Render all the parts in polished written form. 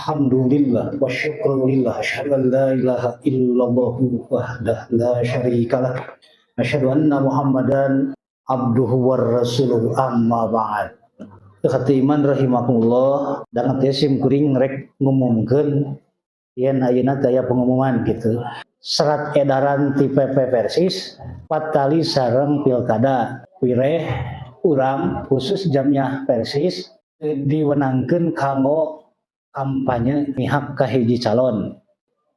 Alhamdulillah wa syukrulillah asyhadu an la ilaha illallah wahdahu la syarikalah asyhadu anna Muhammadan abduhu war rasuluh amma ba'd. Khatiman rahimakumullah dan sim kuring rek ngumumkeun yen ayeuna daya pengumuman gitu. Serat edaran ti PP Persis patali sareng pilkada wireh urang khusus jamnya Persis diwenangkeun kanggo kampanye mihak ka hiji calon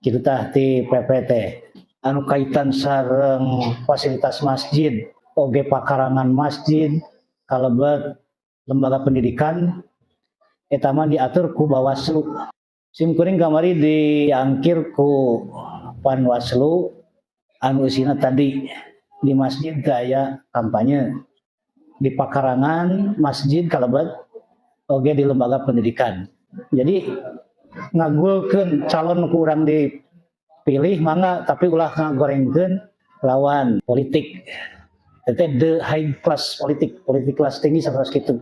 kitu tah ti PPT anu kaitan sareng fasilitas masjid oge pakarangan masjid kalebet lembaga pendidikan eta mah diatur ku Bawaslu. Sim kuring kamari diangkir ku Panwaslu anu isina tadi di masjid daya kampanye di pakarangan masjid kalebet oge di lembaga pendidikan. Jadi ngagulkeun calon ku urang dipilih mangga tapi ulah ngagorengkeun lawan politik. Eta the high class politik kelas tinggi sapertos kitu.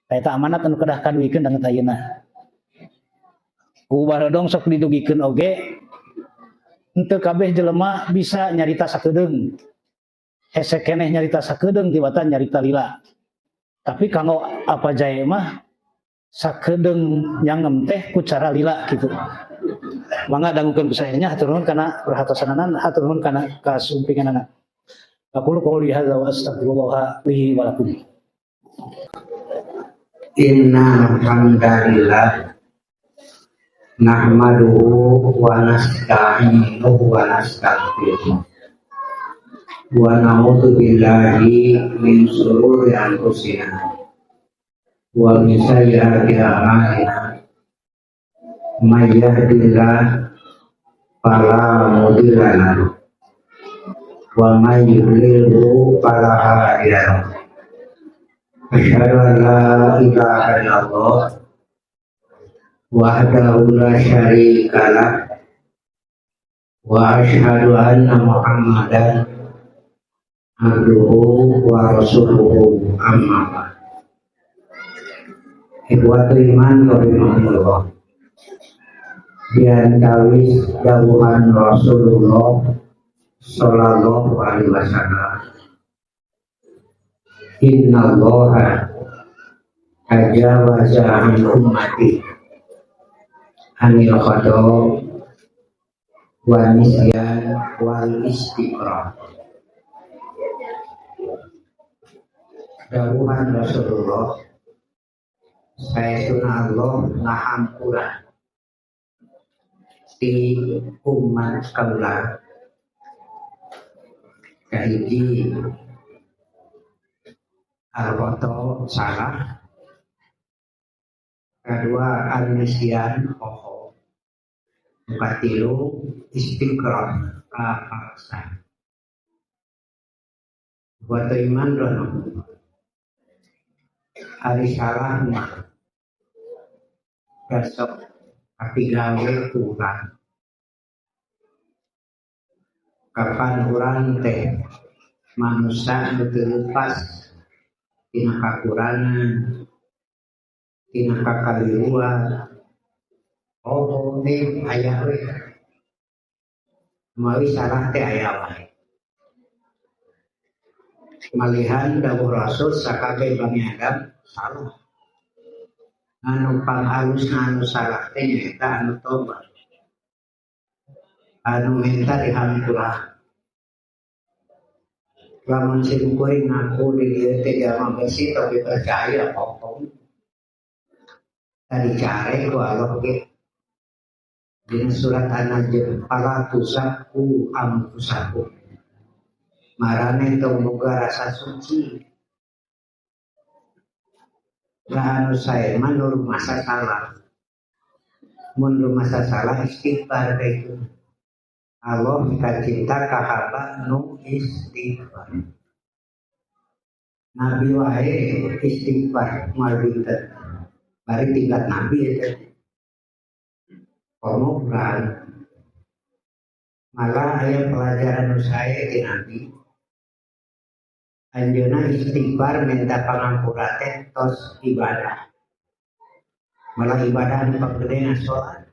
Eta amanat anu kedah kaduikeun danget ayeuna. Ku barodong sok didugikeun oge henteu kabeh jelema bisa nyarita sakedeung. Hese keneh nyarita sakedeung tibatan nyarita lila. Tapi kanggo apa jae mah sakedeung nyangem teh ku cara lila gitu. Mangga dangukeun kusayanya hatur nuhun kana perhatosanana, hatur nuhun kana kasumpinganana. Aqulu qouli hadza wa astaghfirullah li wa lakum. Inna hamdalillah nahmaduhu wa nasta'inuhu wa nastaghfiruh wa na'udzu billahi min shururi anfusina wa min sayyiati a'malina may yahdihillahu fala mudilla lahu wa may yudlilhu fala hadiya lahu. Asyhadu an la ilaha illallah wahdahu la syarika lah wa asyhadu anna Muhammadan abduhu wa rasuluhu amma ba'd. Ikhwatul iman rahimahumullah. Diantawis dawuhan Rasulullah sallallahu alaihi wasallam, innallaha tajawaza an ummati anil khata wa nisyan wal istiqrar. Dawuhan Rasulullah, saya sunah Allah ngahampura di umat kaula kahiji al-khoto salah, kedua al-nisyan poho, katilu istiqrar paksa. Buat iman dono hari salah mah besok tapi gawe kurang. Kapan urang teh manusia betul lepas tina kakurangan, tina kakaliruan. Oh ini ayah we mawi salah teh ayah wae. Malihan dawuh Rasul sakabeh Bani Adam salah. Anu panghalus anu salah teh nyaeta anu tobat. Anu minta dihampura. Lamun sim kuring ngaku di dieu teh jalma bersih tapi percaya pokok. Tadi cari ku Allah ge. Di surat An-Najm, "Fala tusaku anfusakum." Marane tong boga rasa suci. Lah anu sae mah nur masa salah. Mun masa salah istighfar itu. Allah minta cinta ka hamba nu istighfar. Nabi wae istighfar moal dinten. Bari tingkat nabi eta. Komo bulan. Malah aya pelajaran nu sae ti nabi. Anjeunna istighfar minta pangampura teh tos ibadah. malah ibadah nu pagedena salat.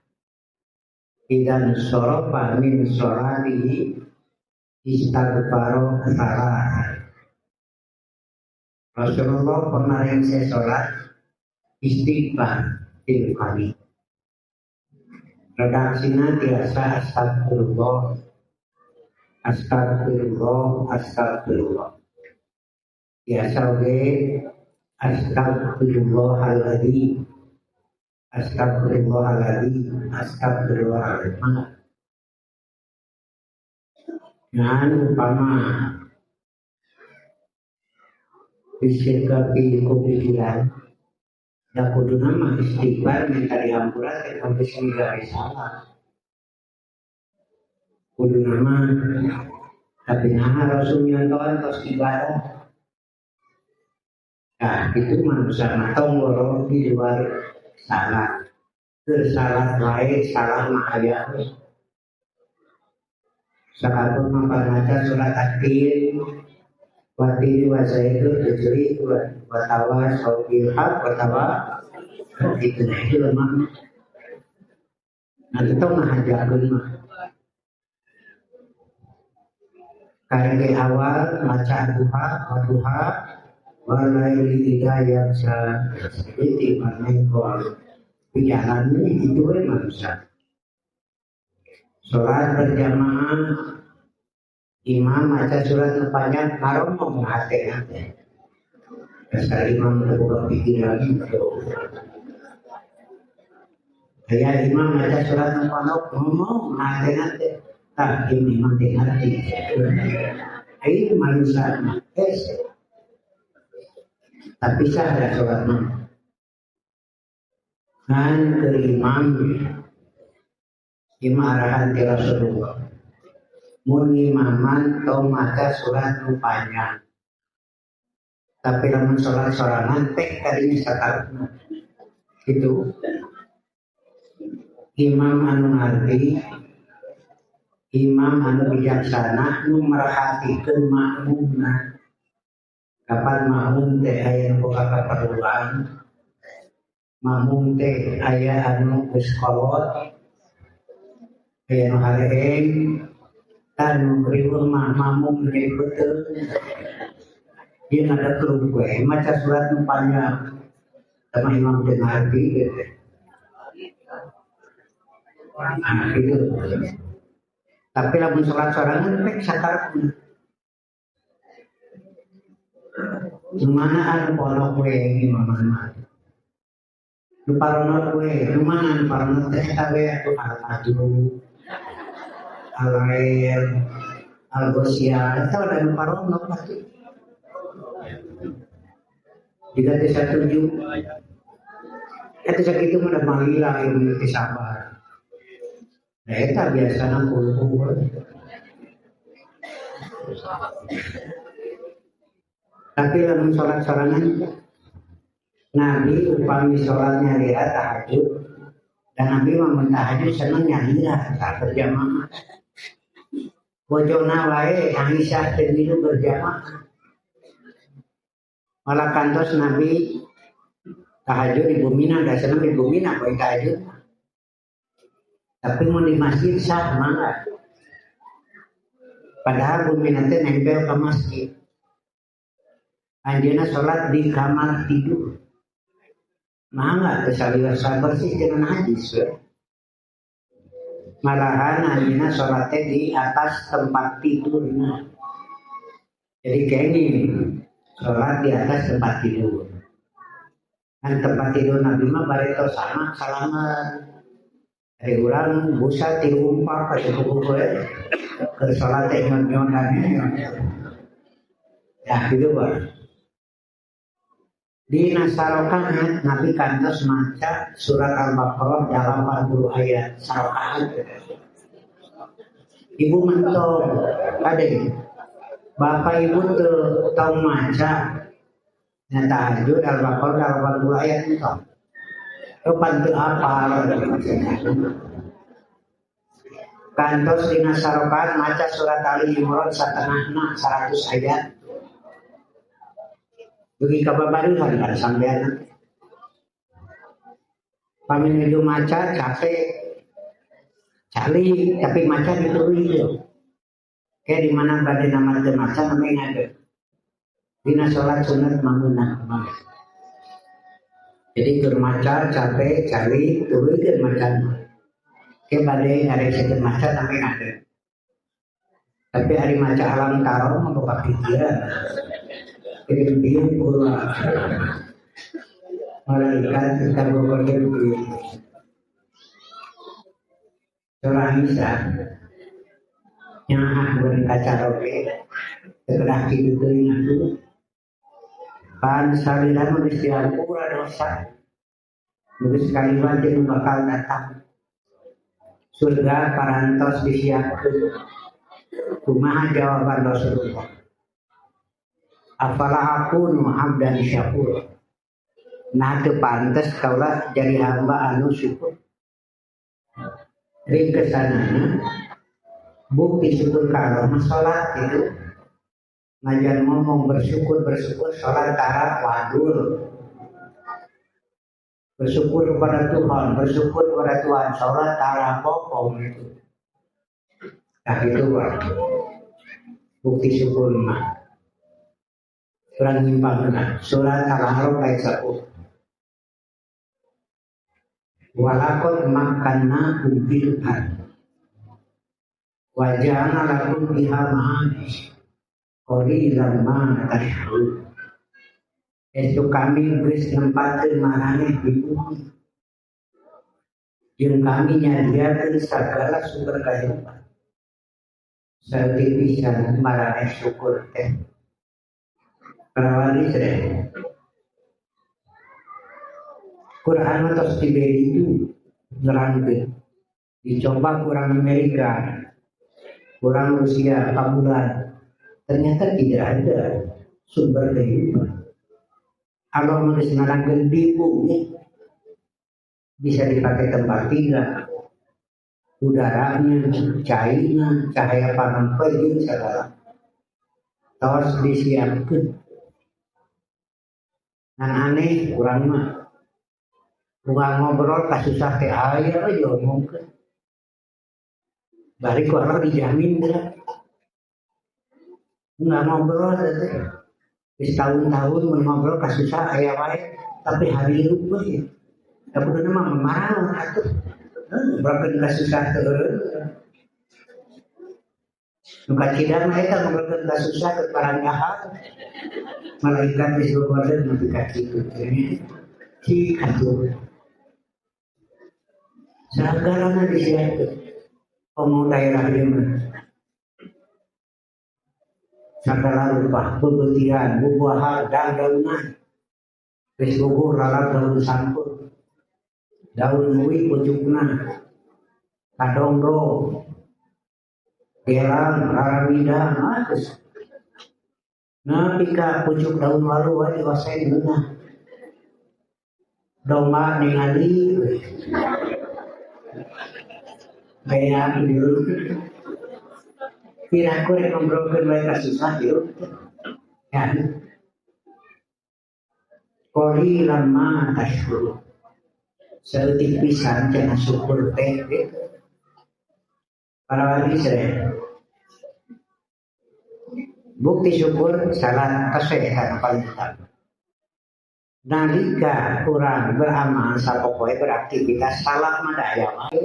Idan sorofa min sholatihi istighfaro salah. Rasulullah pernah yang saya sholat istighfar til kali. Redaksinya biasa astagfirullah, astagfirullah, astagfirullah. Biasa oke astagfirullahaladzim, astagfirullahaladzim, astagfirullahaladzim. Dan umpama disikapi kepikiran, ya kudu nama istighfar minta diampuran sampai sini gak salah. Kudu nama, tapi nah Rasul nyontohan tos ibadah. Nah itu manusia matong borong di luar salah. Tersalah lain, salah mahaya. Sahabat membaca surat At-Tin, Watiri wasaitu tujri watawa saubil haq watawa itu lemah. Nanti tahu ngajakeun mah. Kaya awal maca duha, waduha, walaili idha yaksa, itu manengkol. Pijalan ini itu manusia. Sholat berjamaah, imam baca surat panjang, ngomong hati-hati. Dasar imam terbuka pikiran itu. Kayak imam baca surat panjang, ngomong hati-hati. Tak imam hati-hati. Itu manusia. Tapi sah ada sholat imam. Dan ke imam arahan ti Rasulullah. Mun imaman tong maca surat nu panjang. Tapi lamun salat sorangan teh kadinya sakarepna. Gitu. Imam anu ngarti, imam anu bijaksana nu merhatikeun makmumna. Kapan makmum teh aya nu boga kaperluan, makmum teh aya anu geus kolot, aya nu hareeng dan riweuh mamum menjadi betul. Dia ada keluh gue maca surat nu panjang sama imam teu ngarti gitu. Nah, gitu. Tapi lamun salat sorangan pek sakarepna. Gimana anu polok we imam mah. Nu paronot we, gimana anu paronot teh we atuh al-adu. Al-Air, Al-Ghosia, itu ada yang paronok pasti. Jika tidak setuju, itu segitu mudah menghilang yang memiliki sabar. Nah, itu biasanya kumpul. Tapi dalam sholat sorangan, Nabi upami sholatnya lira tahajud, dan Nabi mementahajud senang nyalira saat berjamaah. Bojona wae Aisyah teu berjamaah. Malah kantos Nabi tahajud di Bumina, da seneng di Bumina poe tahajud. Tapi mau di masjid sah mangga. Padahal Bumina teh nempel ke masjid. Anjeunna salat di kamar tidur. Mangga teu saliwasa bersih cenah hadis we. Malahan anjeunna sholatnya di atas tempat tidurnya. Jadi kayaknya sholat di atas tempat tidur. Dan tempat tidur Nabi mah bareto sama salaman. Dari orang busa tiru umpak ke buku ke sholatnya nyon-nyonannya. Ya gitu Pak. Di nasarokaat Nabi kantos maca surat Al-Baqarah 80 ayat sarokaat. Ibu mentong kade bapak ibu tuh tahu maca na tahajud Al-Baqarah 80 ayat itu. Kepan teu apal. Kantos di nasarokaat maca surat Ali Imran satengahna 100 ayat. Bagi kabar baru kan sampean. Paminuju maca capek cali tapi maca ditului itu. Kayak di mana berada nama maca namanya ada. Dina sholat sunat mangunah. Jadi keur maca capek cali tuluy keur maca. Kayak badai hari sedang maca namanya ada. Tapi hari maca alam taro membuka pikiran. Jadi dia pula malaikat kita bekerja di surah Nisa yang berkaca roke setelah itu itu pan salila mesti ampura dosa mesti sekali lagi bakal datang surga parantos disiapkan kumaha jawaban Rasulullah apalah aku abdan syakur. Nah itu pantas kaulah jadi hamba anu syukur. Ring kesananya bukti syukur kalau sholat itu ngajar ngomong bersyukur sholat tara wadur. Bersyukur kepada Tuhan sholat tara pokok itu. Nah itu bukti syukur mah. Kurang nyimpang surat Al-A'raf ayat 10. Walakot makanna bil ard wa ja'alna lakum biha ma'ash qalilan ma tashkurun. Itu kami geus nempakeun marane di bumi. Jeung kami nyadiakeun sagala sumber kahirupan. Saeutik pisan marane syukur teh. Karawali sedih. Quran atas diberi itu nerangkan. Dicoba kurang Amerika, kurang Rusia, Kabulan. Ternyata tidak ada sumber kehidupan. Allah menulis nerangkan di bumi bisa dipakai tempat tinggal, udaranya, cairnya, cahaya panas pagi segala. Terus disiapkan. Nan aneh kurang mah bukan ngobrol kasusah teh aya aja ngomongkeun bari ku orang dijamin dah nggak ngobrol teh wis tahun-tahun ngobrol kasusah aya wae tapi hari hirup we da bener mah memarang atuh berkeun kasusah teh nuka cidang mah eta ngobrolkeun kasusah teh barang jahat malaikat disuruh order nanti kaki itu ki katu segalanya disiapkan ngomong daerah dia segala rupa pembelian buah daunan wis gugur lalat daun sampul daun uwi pucukna kadongdo gelang raramida terus nah pika pucuk daun walu wae wasain beunah domba ningali kayak dulu kira aku ngobrolkeun wae kasusah yuk ya kori lama tashkur seutik pisan cenah syukur teh para wali sere bukti syukur salat kesehatan paling utama. Nalika kurang beramal sapopoe beraktivitas salat mah daya wae.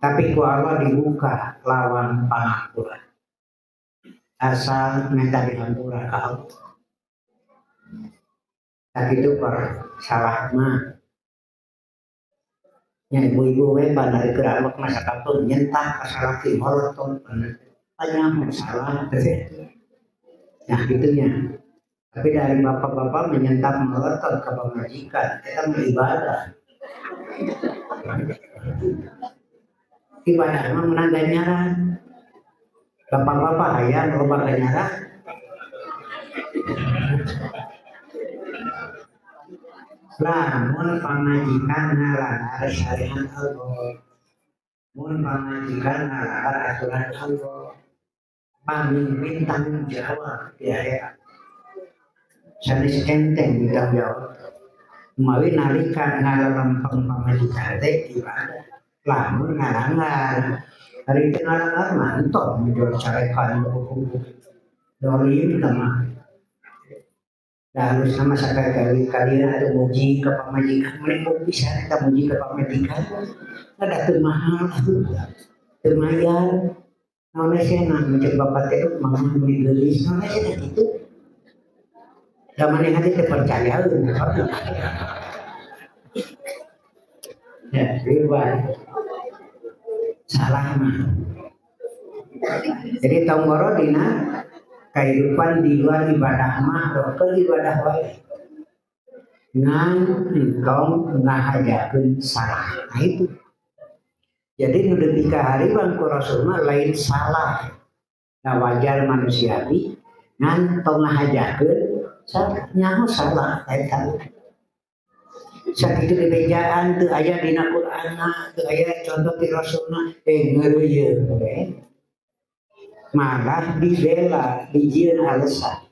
Tapi ku Allah dibuka lawan pangapura. Asal minta dihampura ka Allah. Tak itu per salah mah. Nya ibu-ibu we bandari kerawak masa kapun nyentah kasalah ki moroton banyak masalah nah gitunya tapi dari bapak-bapak menyentap melotot ke pemajikan kita beribadah ibadah memang menang ganjaran bapak-bapak ayah loba ganjaran lah mun pamajikan ngalanggar syariat Allah mun pamajikan ngalanggar aturan Allah pamimpin tanggung jawab ya sanis enteng tanggung jawab Mawi nalika ngalempeng pamajikan teh ibadah. Lamun ngarangan hari itu ngarangan mantap menjual carekan buku dolim kama. Harus sama sekali kalian ada muji ke pamajikan, mereka bisa kita muji ke pamajikan. Ada mahal, termayar. Nona saya nak mencari bapak teh mama beli gelis, nona saya itu. Zaman yang hati terpercaya, ya, ribuan salah mah. Jadi tonggoro dina kehidupan di luar ibadah mah ke ibadah wae. Ngan engkau ngahajakeun salah. Nah itu. Jadi nu deui ka hari bangku Rasul mah lain salah. Nah wajar manusiawi ngan tong ngahajakeun salah. Nyaho salah eta. Sakitu di bejaan teu aya dina Qur'anna, teu aya contoh ti Rasulna, ngeureuyeun we. Malah dibela, dijieun alasan.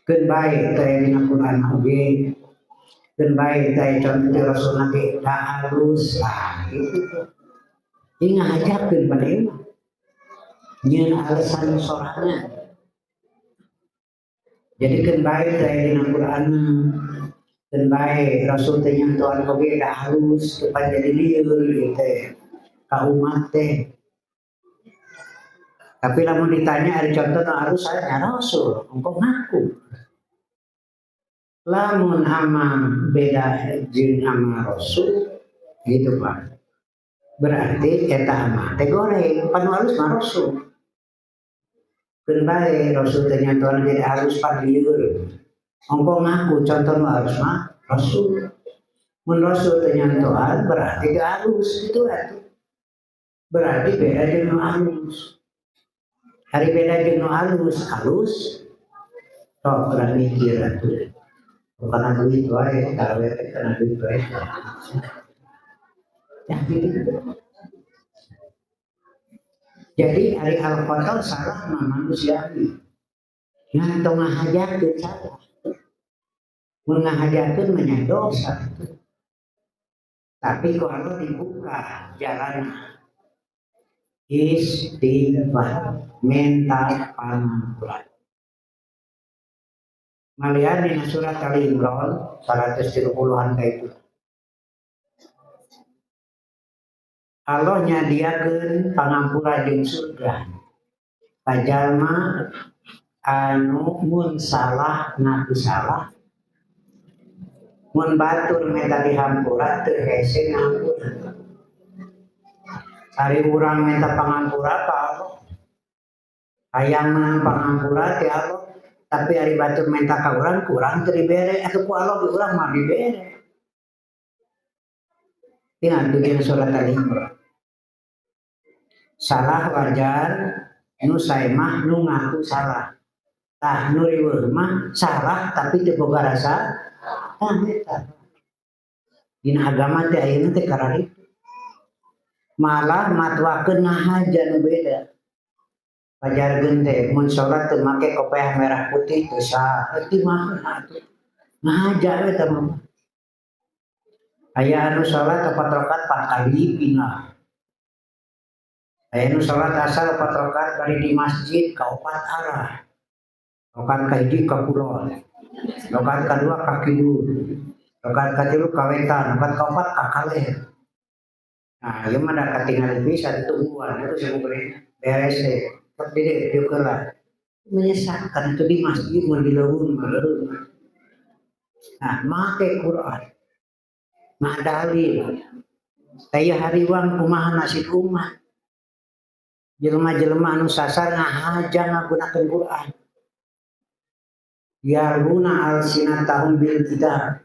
Keun bae teu aya dina Qur'an oge. Keun bae teu aya contoh ti Rasulna ge da halus lah gitu. Ini ngajakeun pada imam. Nyieun alasan sorangan. Jadi keun bae teu aya dina Qur'an. Dan baik Rasul teh nyantuan oge da halus supaya jadi lieur teh ka umat teh. Tapi lamun ditanya ada contoh harus saya Rasul, engkau ngaku. Lamun amang beda jeung ama Rasul gitu Pak. Berarti eta amang teh goreng panu halus mah Rasul. Keun bae Rasul teh nyantuan jadi halus pan lieur. Engkau ngaku contoh harus mah Rasul. Mun Rasul tenyantoan berarti gak halus itu atuh. Berarti beda jeung nu halus. Hari beda jeung nu halus, tok urang mikir atuh. Bukan duit wae, tarawih teh kana duit wae. Ya gitu. Jadi hari Al-Qadar salah mah manusiawi. Ngantong ngahajakeun salah. Mengahajakeun menyang dosa. Tapi kalau dibuka jalan istighfar, minta pengampunan. Malian di surat Ali Imran 130-an itu. Allah nyadiakeun pangampuran jeung surga. Kajalma anu mun salah ngaku salah. Mun batur minta dihampura teu hese ngampura. Ari urang minta pangampura ka Allah. Hayang menang pangampura ti Allah, tapi ari batur minta ka urang kurang teu dibere atuh ku Allah di urang mah dibere. Ingat dina surat Al-Imran. Salah wajar nu sae mah nu ngaku salah. Tah nu riweuh mah salah tapi teu boga rasa dina agama teh ayeuna teh karari malah matwakeun ngahaja nu beda. Pajarkeun teh mun salat teu make kopiah merah putih teu sah, euy mah atuh. Ngahaja we teh mah. Aya anu salat 4 rakaat 4 kali pindah. Aya anu salat asar 4 rakaat bari di masjid ka 4 arah. Rakaat ka hiji ka kulon. Rakaat kedua ka kidul, rakaat katilu ka wetan, rakaat kaopat ka kaleh. Nah, ieu mah da katingal pisan tungguan itu sebenarnya beres teh. Tapi dia keula menyesatkan itu di masjid mun di leuweung mah. Nah, make Quran. Mah dalil. Aya hariwang kumaha nasib umat. Jelema-jelema anu sasar ngahaja ngagunakeun Quran. Yaruna al-sinatahum bil kitab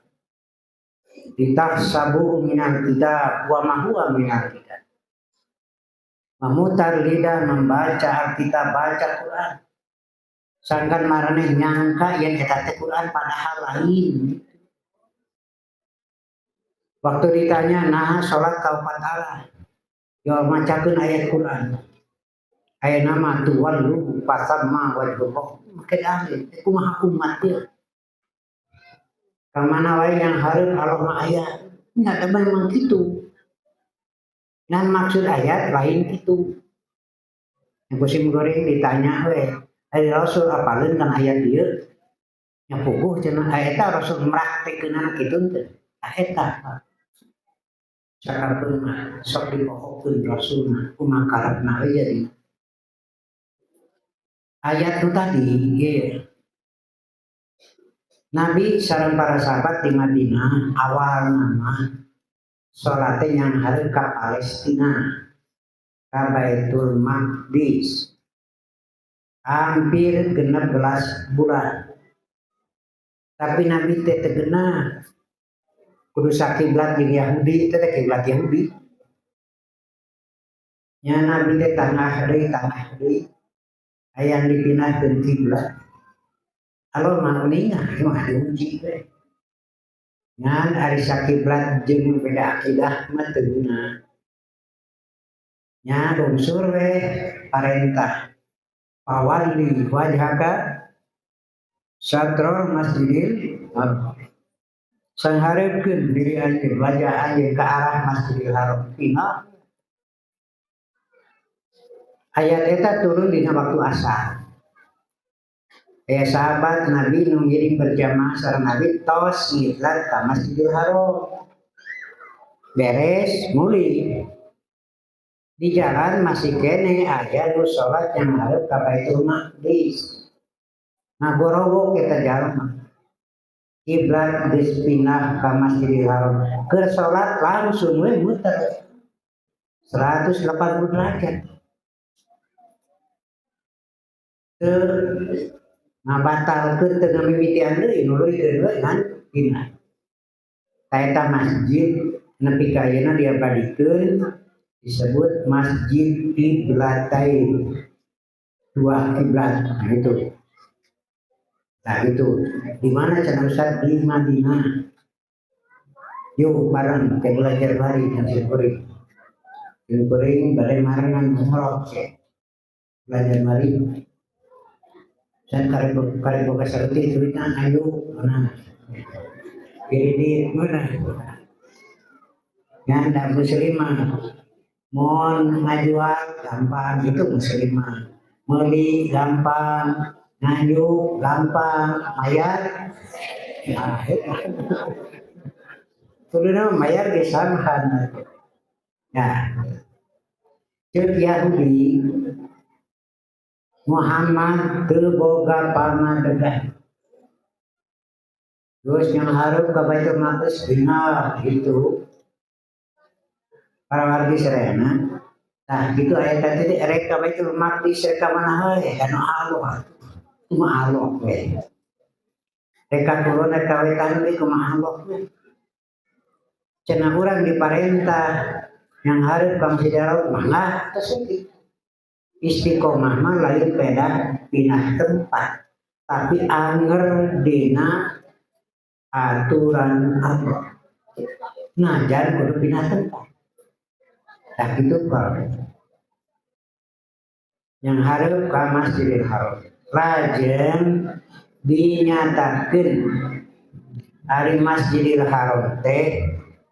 ditahsabu minal kitab wa ma huwa minal kitab. Memutar lidah membaca Alkitab, baca Quran. Sangkan maraneh nyangka yen eta teh Quran padahal lain. Waktu ditanya nah salat ka 4 arah. Ya macakeun ayat Quran. Aya nama tuwallu fasamma wajhullah. Make dalil kumaha umat ieu. Kamana wae yang harus Allah mah aya. Nya memang gitu. Dan maksud ayat lain gitu. Yang kusim goreng ditanya we, ari Rasul apaleun kan ayat ieu? Nya puguh cenah eta Rasul mempraktekkeunana kitu teh. Eta sakarpeun mah sok dipohokeun Rasul mah kumaha karepna we jadi. Ayat itu tadi ieu. Nabi sareng para sahabat di Madinah awal nama sholatnya yang harus ke Palestina ke Baitul Maqdis hampir 16 bulan tapi Nabi teh tegena kudu sakiblat jeung Yahudi teh kiblat Yahudi nya Nabi teh tangah deui aya dipindahkeun kiblat alor mah uningan mah diuji we ngan ari sakiblat jeung beda akidah mah teu guna nya unsur we parentah pawali wajhaka satrul masjidil haram sanghareukeun diri anjeun wajah anjeun ka arah Masjidil Haram pina ayat eta turun dina waktu asar. Sahabat Nabi nu ngiring berjamaah sareng Nabi tos ngitlat ka Masjidil Haram. Beres muli. Di jalan masih kene aya nu salat yang hareup ka Baitul Maqdis. Ngagorowo kita jalan. Kiblat geus pindah ka Masjidil Haram. Keur salat langsung we muter 180 derajat. Ngabatalkeun teu ngamimitian deui nu leuwih kan dina. Eta masjid nepi ka ayeuna diabadikeun disebut Masjid Qiblatain. Dua kiblat gitu. Nah itu di mana cenah Ustaz di Madinah. Yuk bareng kita belajar bari dan kuring. Kuring bade marangan umroh belajar bari. Dan kare boga saeutik cerita ayo mana kiri mana nyanda muslimah mohon ngajual gampang itu muslimah meuli gampang ngajuk gampang mayar kuduna mayar ge samhan nah ceuk Yahudi Muhammad teu boga pamadegah. Terus yang hareup ka Baitul Maqdis dina gitu. Para wargi serena. Nah, gitu aya tadi rek ka Baitul Maqdis rek ka mana we? Anu Allah. Kumaha Allah we. Rek ka kulon rek ka wetan we kumaha Allah we. Cenah urang diparentah yang hareup ka Masjidil Haram mangga teu istiqomah mah lain beda pindah tempat tapi anger dina aturan Allah najan kudu pindah tempat tak itu kalau yang harus ke Masjidil Haram lajeng dinyatakeun ari Masjidil Haram teh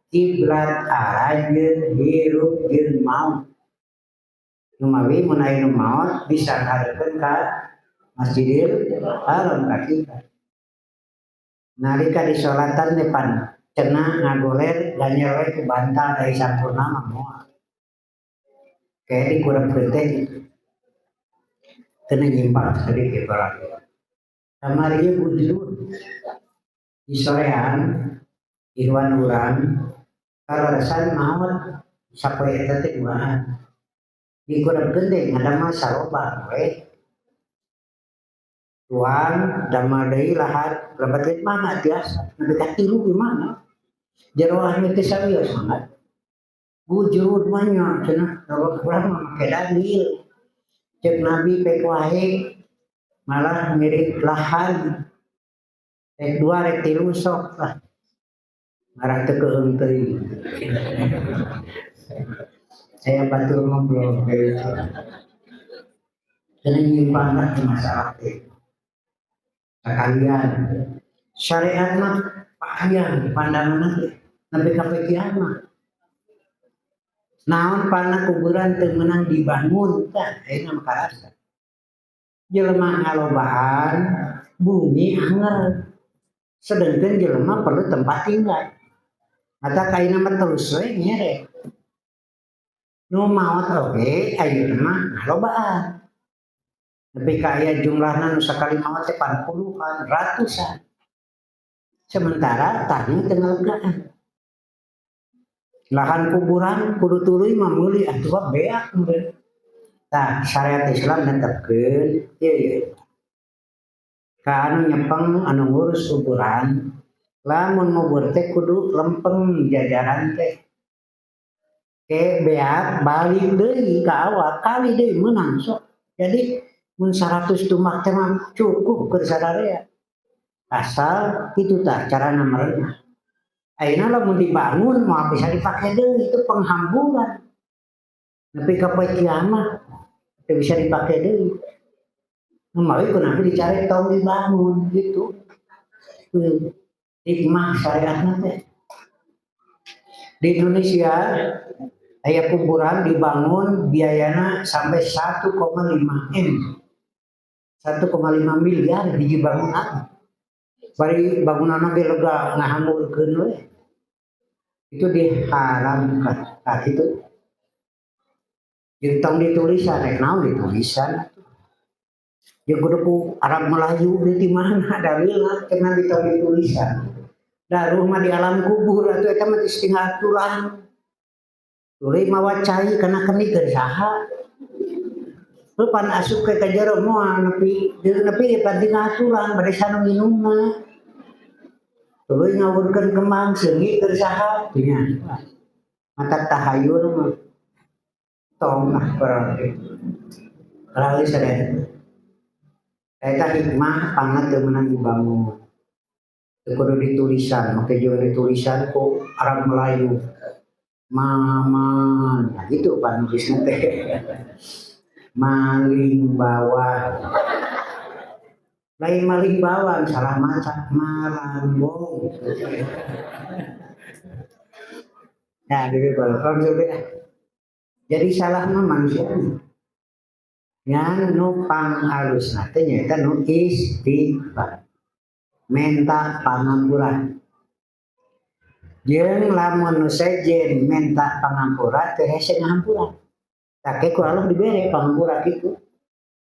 kiblat arajeun hirup jeung maut Numawi munai nu maot bisa ngarekeun ka Masjidil Haram ka kita. Nalika di sholatan depan cenah ngagoler ganjel we ku bantal dari sampurna mah moal. Kayak dikurang-kurang teh teu nyimpang sedikit barang. Kamari bujur di sorean irwan urang kararesan maot sapoe eta teh duaan. Di kurang gendeng ada masa loba we tuan damel deui lahar lebat mana biasa dekat tilu di mana jeroan teh sawios sangat bujur banyak cenah kalau kurang make dalil cek Nabi pek wae malah mirip lahar pek dua rek tilu sok lah marah teu keung teuing saya batur ngobrol kayak gitu. Jadi nyimpang di masalah itu. Sekalian syariat mah panjang pandangan sampai ke kiamat. Naon pana kuburan teu meunang dibangun tah ayeuna mah karasa. Jelema ngalobaan bumi anger. Sedengkeun jelema perlu tempat tinggal. Mata kaina mah terus we nyere. Nu maot oge ayeuna mah ngalobaan. Tapi kaya jumlahna nu sakali maot teh pan puluhan, ratusan. Sementara tanah teu ngalegaan. Lahan kuburan kudu tuluy mah meuli atuh beak bener. Tah syariat Islam netepkeun ieu. Ka anu nyepeng anu ngurus kuburan, lamun ngubur teh kudu lempeng jajaran teh. Ke beak balik deui ka awak kali deui meunang sok. Jadi mun 100 tumak teh mah cukup keur sadarea. Asal kitu tah carana merenah. Ayeuna lamun dibangun moal bisa dipake deui itu penghamburan. Nepi ka poe kiamat teu bisa dipake deui. Mari kunapi dicari tong dibangun gitu. Hikmah syariatna teh. Di Indonesia aya kuburan dibangun biayana sampai 1,5 M. 1,5 miliar hiji bangunan. Bari bangunanna ge lega ngahamurkeun we. Itu diharamkan. Nah itu jeung ditulisan rek naon ditulisan jeung kudu ku Arab Melayu di mana dalilna cenah ditulisan. Daruh mah di alam kubur atuh eta mah tinggal tulang. Tuluy mawa cai kana keni keur saha? Lu pan asup ke jero moal nepi di tinggal tulang bade sanu minumna. Tuluy ngawurkeun kembang seungi keur saha? Nya. Mata tahayul mah tong berarti. Lalu sadaya. Eta hikmah pangat teu meunang dibangun. Teu kudu ditulisan, make jeung ditulisan ku Arab Melayu. Maman, nah gitu panulisna teh. Maling bawah. Lain maling bawang salah maca malambong. Nah, jadi salah mah manusia. Yang nu pangalus teh nyaeta nu istighfar. Menta pangampuran. Jeung lamun nu sejen menta pangampuran teh hese ngahampuran. Take ku Allah dibere pangampuran kitu.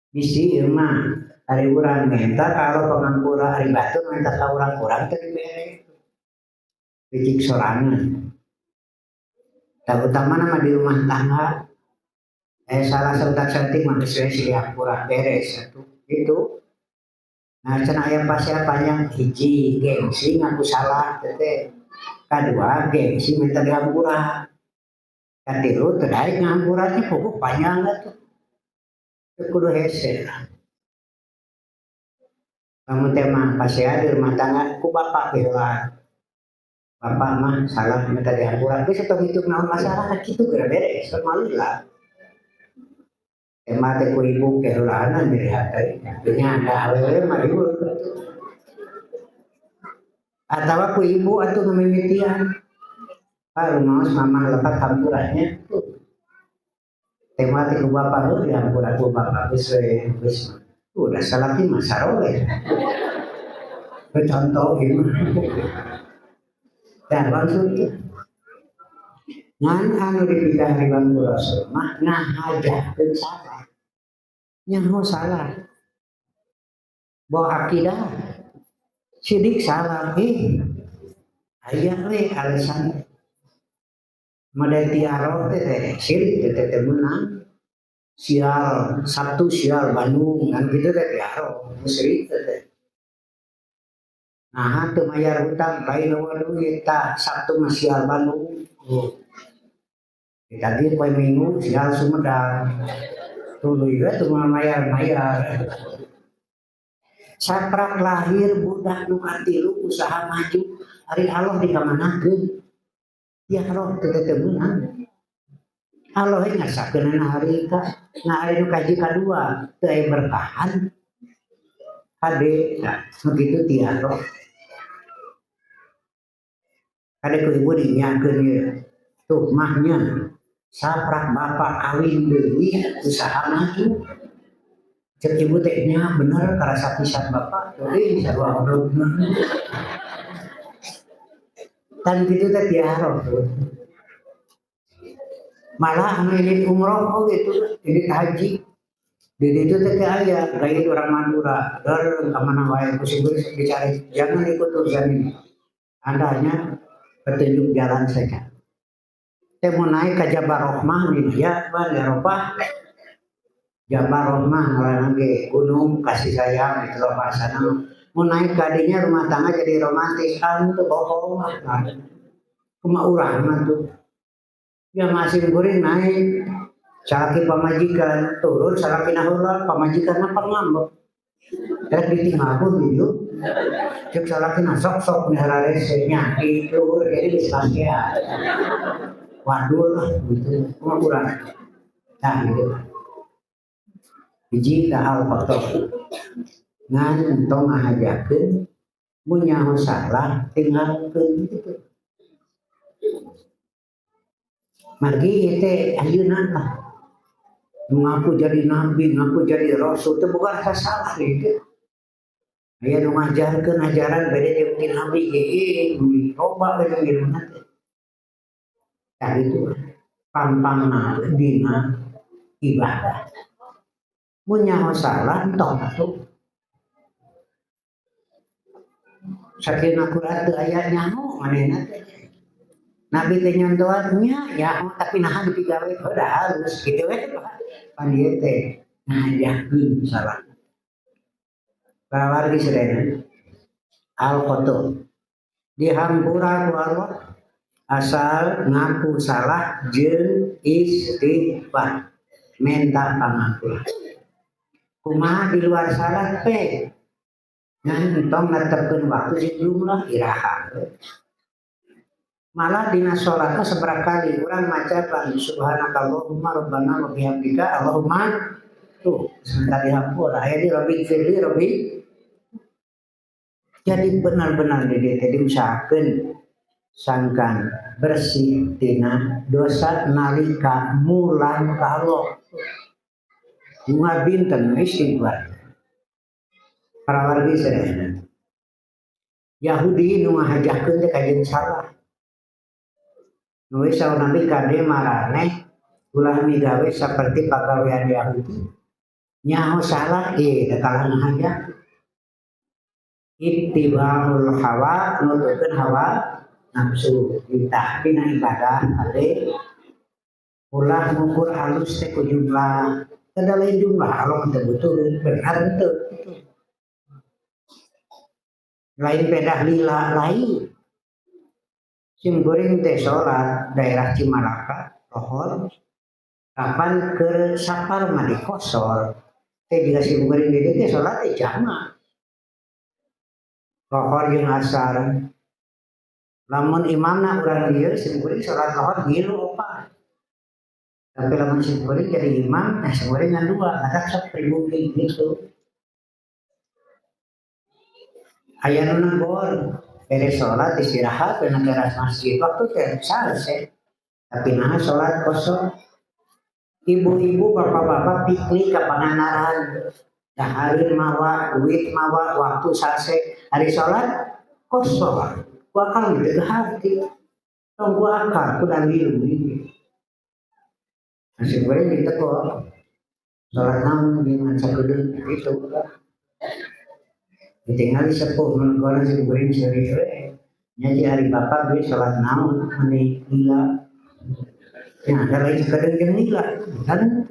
Bisi ieu mah ari urang minta kalau pengampura ari batur minta ka urang-urang teh dibere. Bicik sorangan. Da utamana mah di rumah tangga. Salah saudak cantik mah sesuai si dihampura beres atuh. Gitu. Nah cenah aya pasea panjang hiji gengsi ngaku salah teh. Kadua gengsi minta dihampura. Katilu teu daek ngahampura teh pokok panjang atuh. Teu kudu hese. Kamu tema pasea di rumah tangga ku bapak heula. Bapak mah salah minta dihampura. Geus eta hitung naon masalah kitu geura beres malu lah. Tema teh ku ibu keheulaanan di hati. Nya ada awewe mah ibu. Atawa ku ibu atuh ngamimitian. Pak rumaos mama lepat hampurannya tuh. Tema teh ku bapak heuh dihampura ku bapak geus geus. Udah salah ki mah sarole. Contoh ieu. Dan maksudnya ngan anu dipikah riban Rasul mah ngahajakeun salah. Nyaho salah. Bawa akidah. Sidik salah aya we alasan. Made tiaro teh sirik teh meunang. Sial Sabtu sial Bandung kan gitu teh tiaro musrik teh. Nah teu mayar hutang lain duit tah Sabtu mah sial Bandung. Kita poe Minggu sial Sumedang. Tuluy we teu mayar. Saprak lahir budak nu katilu usaha maju ari Allah dikamanakeun. Ya Allah teu meunang. Allah ngasakeun hari ka ari nu kaji kadua teu aya berkahan. Hade begitu tiaro. Kada ku ibu dinyakeun ieu. Tuh mahnya saprak bapak kawin deui usaha maju. Cek ibu teh nya bener karasa pisan bapak. Deui sarua goblok. Tan kitu teh tiaro. Malah anu ini umroh gitu, ini haji. Di itu teh aya gaya orang Madura, dar kemana wae pusing dicari. Jangan ikut urusan ini. Anda hanya petunjuk jalan saja. Saya mau naik ke Jabal Rahmah nih, ya Bang Eropa. Jabal Rahmah ngaranna ge gunung kasih sayang itu loh bahasana. Mau naik ke adinya rumah tangga jadi romantis, tuh bohong lah. Cuma urang mah tuh. Ya masih goreng naik. Salaki pamajikan turun, salaki naheula pamajikan apa ngambek. Rek ditinggal pun hidup. Cek salaki sok-sok nihara rese nya di luhur jadi geus pasea. Waduh lah gitu. Cuma urang. Nah gitu. Hiji da hal faktor. Ngan tong ngahajakeun mun nyaho salah tinggalkeun gitu. Margi teh ayeuna lah. Ngaku jadi nabi, ngaku jadi rasul, itu bukan salah gitu. Aya nu ngajarkeun ajaran beda jeung nabi ge, coba beda jeung nanti. Tah itu pampangna dina ibadah. Mun nyaho salah entong atuh. Sakeuna Quran teu aya nyaho manehna teh. Nabi teh nyontoannya ya tapi nah dipigawe udah halus gitu we. Pan ieu teh ngajakeun salah. Kawargi sedaya. Al-Qatu. Dihampura ku Allah asal ngaku salah jeung istighfar. Minta pangampura. Kumaha di luar salah teh. Ngan entong netepkeun waktu jumlah iraha. Malah dina sholatnya seberapa kali orang maca kan subhanakallahumma rabbana wa bihamdika Allahumma tuh sebentar dihampur aya di rabbi firli rabbi. Jadi benar-benar jadi usahakeun sangkan bersih tina dosa nalika mulang ka Allah. Bunga binten istighfar. Para wargi sadaya. Yahudi nu ngahajakeun teh kajeun salah. Nulis saw nabi kade marane ulah migawe seperti pagawean Yahudi nyaho salah kalah ngajak ittiba'ul hawa nutukeun hawa nafsu ditah dina ibadah kade ulah ngukur halus teh ku jumlah kada lain jumlah kalau teu butuh benar teu lain pedah lila lain. Sim goreng teh sholat daerah Cimalaka, Rohol, kapan ke sapar mah di kosor, teh juga sim goreng di teh sholat teh jama, Rohol jeung asar, lamun imamna urang dieu sim goreng sholat Rohol ngilu opa, tapi lamun sim goreng jadi imam, sim goreng ngan dua, ada sok pribumi gitu, aya nu nanggor. Beres sholat istirahat dan teras masjid waktu selesai tapi nah sholat kosong ibu-ibu bapak-bapak piknik ke Pangandaran dahareun mawa duit mawa waktu selesai hari sholat kosong bakal gitu hati tong gua akar kudu ngilu ini masih boleh diteko sholat naon dengan sakedeung itu tinggal di sepuh menegora si kuring seri nyaji hari bapak gue sholat naon mani gila ya ada lain sekadang yang gila kan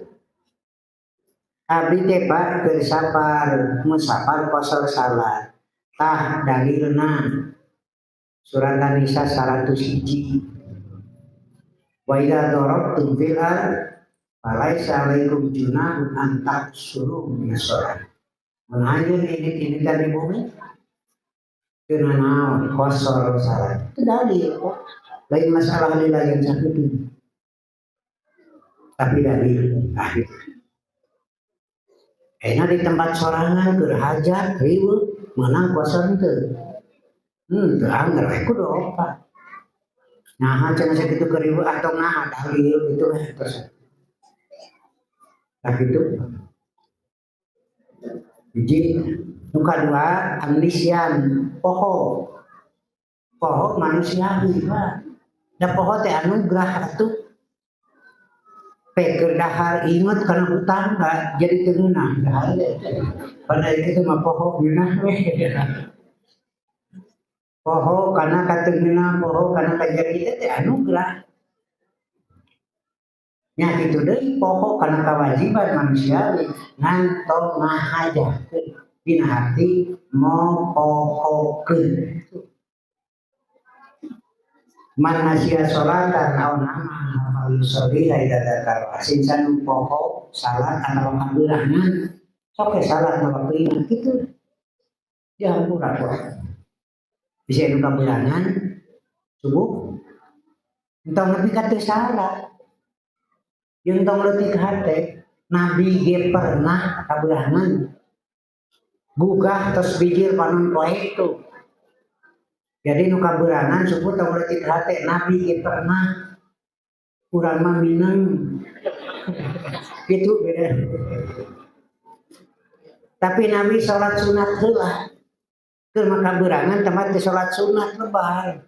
abdi teh pak keur sapar musafar kosor salat tah dalilna surat An-Nisa 101 wa idza darabtum fil ard falaisa alaikum junahun an taqsuru min shalah. Mengajar ini kan di bumi, kenapa kosor salah? Itu dalil kok. Lain masalah lain sakit itu. Tapi dalil akhir. Enak di tempat sorangan berhajat, ribu, menang kosor itu. Anggar aku doa. Nah, cenah sakitu keur atau nah dalil itu terus. Nah gitu. Jadi nu kadua amnesian poho. Poho manusiawi lah. Da poho teh anugerah atuh. Peker dahar inget kana hutang da jadi teu ngeunah. Pada itu mah poho ngeunah we. Poho kana kateungeunah, poho kana kajadi teh anugerah. Nya kitu deui poho kana kewajiban manusiawi ngantong ngahajahkeun dina hati mopohokeun. Man nasiya sholatan aw nama yusolli idza dzakara. Sinsan poho salat anu kabeurahan sok salat na waktu ingat kitu. Jangan pura-pura. Bisa anu kabeurahan subuh entong nepi ka teu salat. Yang tong leutik hate Nabi ge pernah kabeurahan gugah tos bijil panon poe itu. Jadi nu kabeurahan subuh tong leutik hate Nabi ge pernah urang mah mineng. Itu beda. Tapi Nabi salat sunat heula. Keur mah kabeurahan tempat teh salat sunat lebar.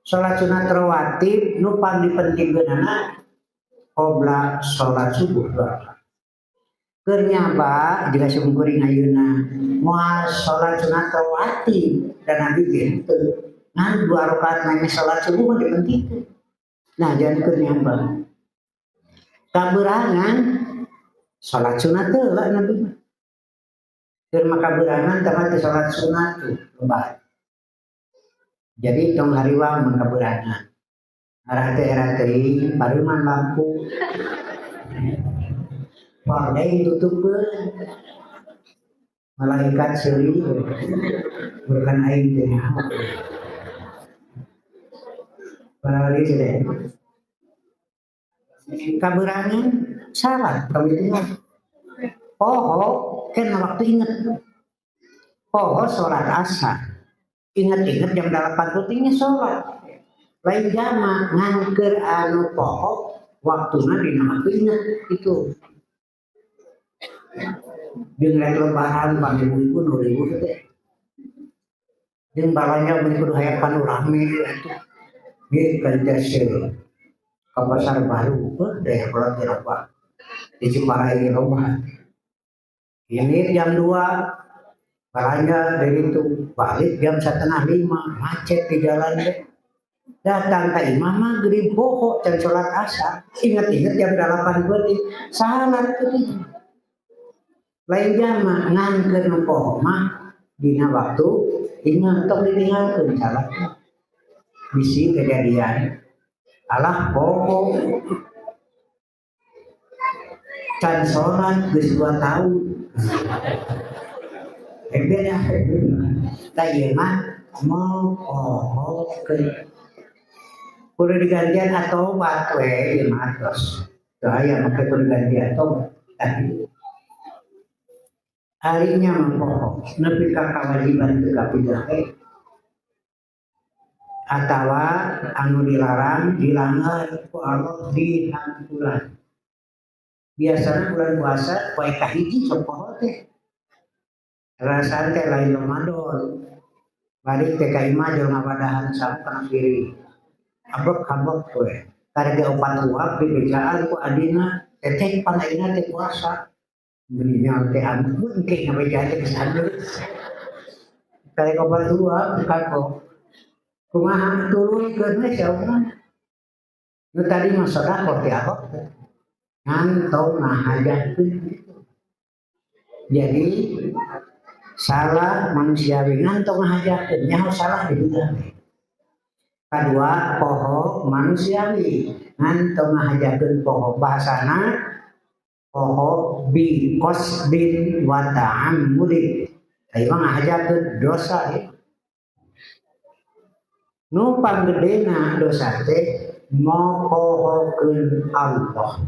Salat sunat rawatib nu pang dipentingkeunana qobla sholat subuh keur nyaba juga sungkuring ayeuna moal sholat sunat rawatib dan Nabi gitu ngan 2 rakaat mah sholat subuh mah dipentingkeun. Nah jangan keur nyaba kabeurahan sholat sunat heula Nabi mah keur mah kabeurahan tempat sholat sunat tuh lebar. Jadi tong hariwang mun kabeurahan arah teh pareuman lampu pardai tutupkeun malaikat seuli bukan aing teh bari teh kabeurahan salat kawitingan poho kana waktu inget poho salat asar inget-inget jam 8 pentingnya salat lain jama ngangker anu poho waktuna dina waktu inget itu dengan lebaran pang ibu-ibu nu ribu teh jeung balanya mun kudu hayang panu rame atuh ge kantese ka pasar baru deh kalau tidak apa di Ciparai loba ini jam 2 balanja dari itu balik jam 4:30 macet di jalan deh. Datang ke imam maghrib pokok dan sholat asar ingat-ingat jam 8 berarti salat itu lain jama ngangker pokok mah dina waktu ingat tok ditinggalkeun salat bisi kejadian alah pokok can sholat geus 2 tahun beda tah ieu mah mopohokeun kudu digantian atau obat we ieu mah tos. Saya make kudu gantian obat. Harinya mah nepi ka kawajiban teu kapidah we. Atawa anu dilarang dilanggar ku Allah dihampuran. Biasana bulan puasa poe kahiji sok poho teh. Rasaan teh lain Ramadan. Balik teh ka imah jeung ngabadahan sabu kana kiri. Abek-abek we karege opat uap di bejaan ku adina teteh panaina teh puasa meninya teh anu engke ngabejaan teh kesana karege opat uap kako kumaha tuluykeun we saeuman nu tadi mah sedekah teh apa ngantong ngahajatkeun jadi salah manusiawi ngantong ngahajatkeun nyaho salah diduga. Kadua poho manusiawi ngantong ngahajakeun poho bahasana poho bi qasdin wa ta'ammudin ayeuna ngahajakeun dosa ya. Nu panggedena dosa teh mopohokeun Allah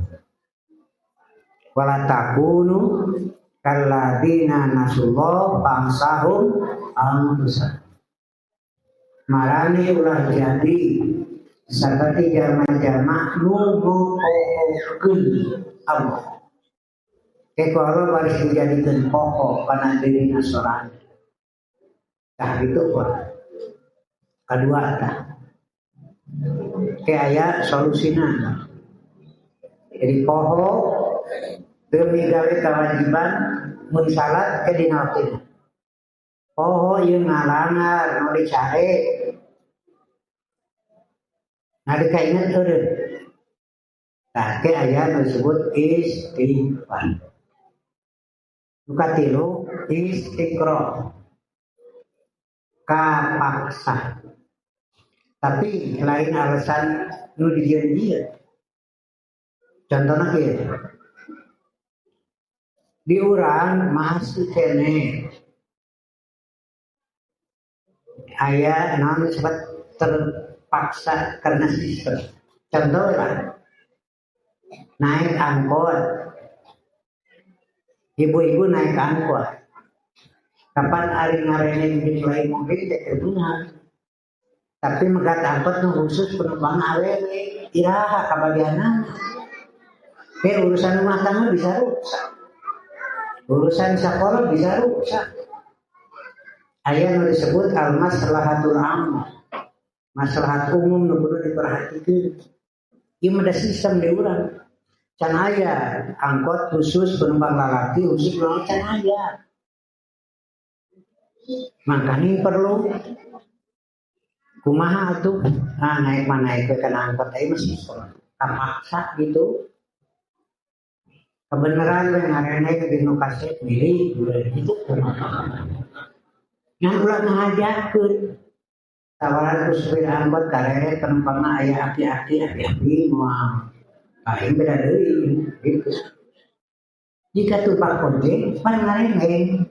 wala takunu kalladina nasullah fansahum anfusahum marane ulah jadi Seperti jama-jama nubukohkeun Allah. Kalau baris dijadikan pokok karena diri nasoran. Nah itu kok. Kedua tak. Kayak solusinya. Jadi pokok demi gawe kewajiban mun salat ke dinaotin. Pokok yang ngalangar mau dicari. Nah dikaingan turun. Nah ke ayat disebut istighfar. Nukatilu istiqro kapaksa. Tapi lain alasan nu dijanjian. Contohnya kieu. Di urang masih kene aya naon disebut terpaksa karena sistem. Contohnya naik angkot. Ibu-ibu naik angkot. Kapan hari ngarene dimulai mobil teh benar. Tapi megat angkot nu khusus penumpang awewe, iraha kabagianan. Urusan rumah tangga bisa rusak. Urusan sekolah bisa rusak. Aya nu disebut al-maslahatul ammah. Maslahat umum nu kudu diperhatikeun. Ieu mah sistem di urang. Can aya angkot khusus penumpang lalaki, khusus penumpang can aya. Makanya perlu kumaha atuh? Naik ke angkot teh masih terpaksa gitu. Kebenaran yang ngarene di nu kaset milih itu kumaha. Yang ulah ngajakeun. Tawaran ku supir angkot karere penumpangna aya aki-aki moal. Aing beda deui gitu. Jika tumpang ojek pan ngarene.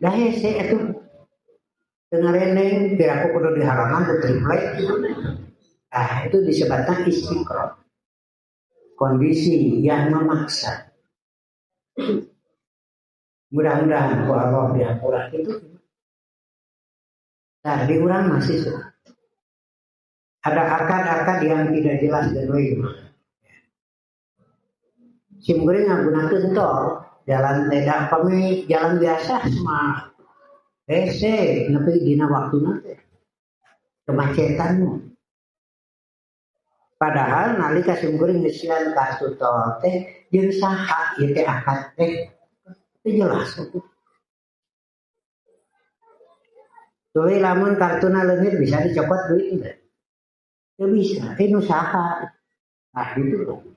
Da hese atuh teu ngarene kira aku kudu di halaman ku triplek gitu. Itu disebutkan istiqro. Kondisi yang memaksa. Mudah-mudahan ku Allah diampura itu. Nah, di urang masih ada akad-akad yang tidak jelas dan lain. Simkuring ngagunakeun tol, jalan tidak pami jalan biasa mah hese nepi dina waktuna teh. Kemacetan. Padahal nalika simkuring geus sian kartu tol teh jeung saha ieu teh akad teh teu jelas atuh. Tuluy lamun kartuna leungit bisa dicopot duit teh. Teu bisa, nu saha. Nah gitu tuh.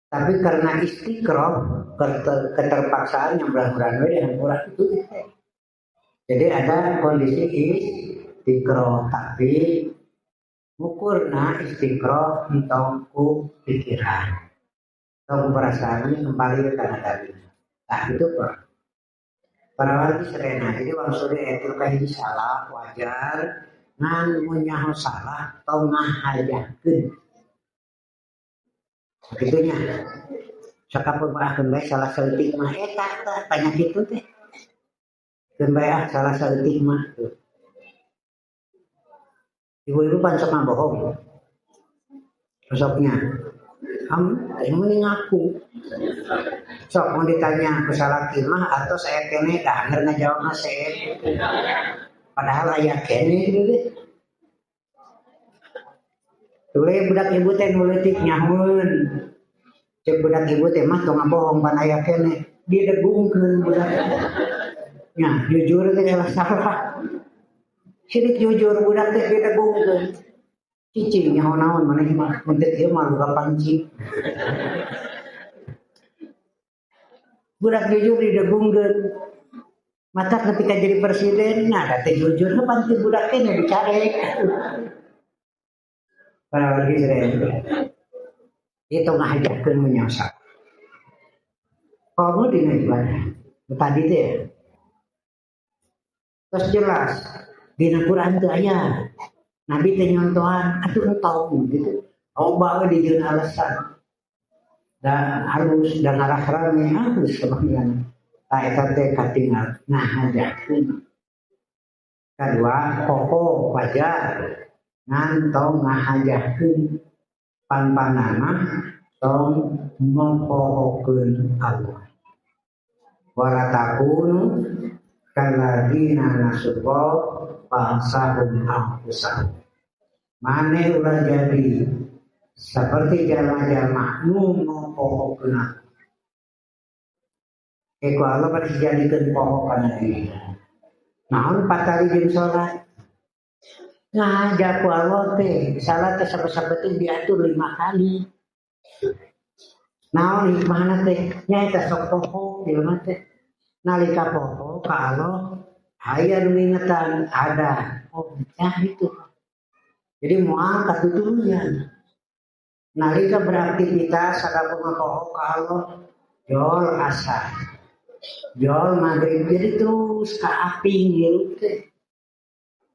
Tapi karena istiqroh, keterpaksaan yang berat-berat dengan murah itu. Jadi ada kondisi istiqroh, tapi ukurna istiqroh untuk ku pikiran. Atau perasaan ini kembali ke tanah tadi. Nah itu para wali serena. Jadi maksudnya itu kahiji salah, wajar. Ngan munyaho salah, atau ngahayakeun. Begitunya. Sakapun marakeun bae salah saeutik mah eta penyakit itu teh. Keun bae salah saeutik mah. Ibu-ibu pan sok ngabohong. Besoknya. Ini ngaku. Sok mau ditanya ke salaki mah atau saya kene dah ngajawabna saya. Padahal aya kene gitu deh. Tuluy budak ibu teh nulitik nyamun. Cek budak ibu teh mah tong ngabohong pan aya kene. Didegungkeun budak. Nya jujur teh salah. Sirik jujur budak teh didegungkeun. Cicing nyaho-naon maneh mah mun teh ieu mah luka panci. Budak jujur didegungkeun. Mata ketika jadi presiden, nah teh jujur panci budak teh dicarek. Para wargi Israel itu ngajakeun menyosok. Kamu dina ibadah. Tadi teh. Terus jelas dina Quran teu aya. Nabi teh nyontohan atuh entong gitu. Loba we dijieun alasan. Da harus dan arah rame harus kebagian. Ta eta teh katingal ngahajakeun. Kadua pokok wajar. ngantong ngahajahkeun panpanana tong mempohokeun Allah. Waratakun kaladina nasuko pansahum ampusah. Mane ulah jadi seperti jalma-jalma nu mempohokeun Allah. Eko Allah pada dijadikan pohokan diri. Naon patali jeung salat. Ngajak ku Allah teh, salat teh sabat-sabat diatur 5 kali. Naon hikmahna teh? Nyaeta sok poho jelema teh. Nalika poho ka Allah aya nu ngingetan ada. Oh, ya itu. Jadi moal katutuyan. Nalika beraktivitas sakapeung poho ka Allah, jol asar. Jol maghrib jadi terus ka aping hirup teh.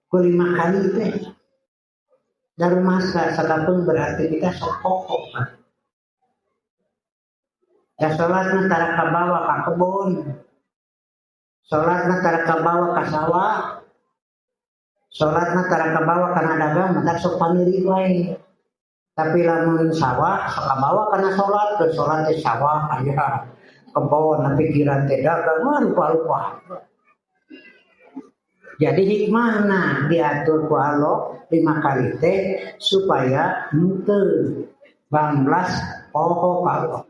Ku 5 kali teh. Daru masa sakapeung beraktivitas sok poho. Ya sholatna tara ka bawah ka kebon. Sholatna tara ka bawah ka sawah. Sholatna tara ka bawah kana dagang mah sok paniri wae. Tapi lamun sawah sok ka bawah kana sholat, ke sholat teh sawah aya kebon pikiran teh dagang rupa-rupa. Jadi hikmahna diatur ku Allah 5 kali teh supaya henteu banglas poho ka Allah.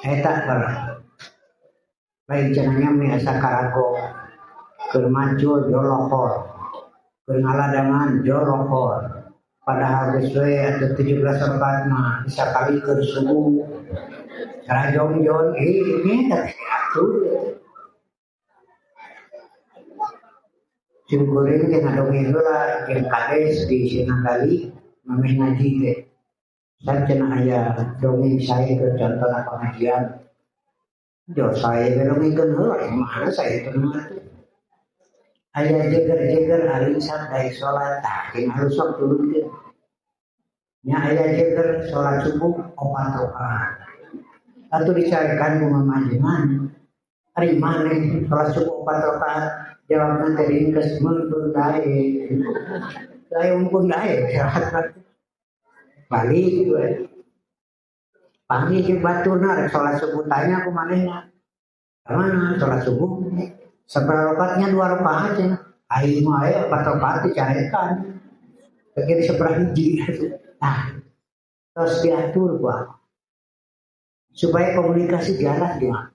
Eta para lain cenanya miasa karago keur maju jolokor keur ngaladangan jolokor padahal geus we atuh 17 rekat mah bisa kali keur subuh karajongjon ini atuh simkuring jeung ngadongeng heula jeung kades di Sinanggali mameh ngaji teh. Dan cenah aya dongeng saya ke contohna pengajian. Jo saya dongengkeun heula mana saya teu mah. Aya jeger-jeger arisan daek salat tah king harus sok turunkeun. Nya aya jeger salat subuh 4 rakaat. Atuh dicarekan ku mamajengan. Ari maneh salat subuh 4 rakaat jawabna teh ringkes mun pun daek. Daek mun daek salat balik gue panggil ke baturna rek sholat subuh tanya aku manehna mana sholat subuh seberapa rakaatnya 2 rakaat ya aing mah aya 4 rakaat dicarekan kira seberapa hiji nah terus diatur gua supaya komunikasi jalan dia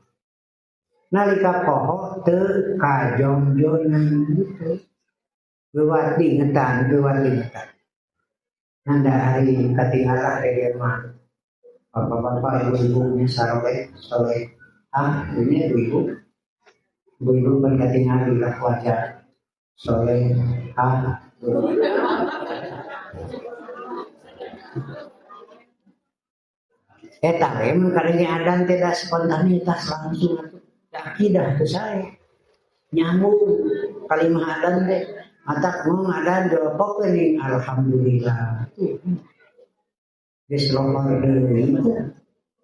nalika poho teu kajongjonan gitu leuwat ngetan nanda hari ketinggalan dari rumah bapak-bapak ibu-ibunya soleh ini ibu-ibu kan ketinggalan lah wajah soleh tapi karena adan tidak spontanitas langsung akidah ke saya nyambung kalimat adan deh matak mau ngadan jawab ini alhamdulillah. Dislokor deui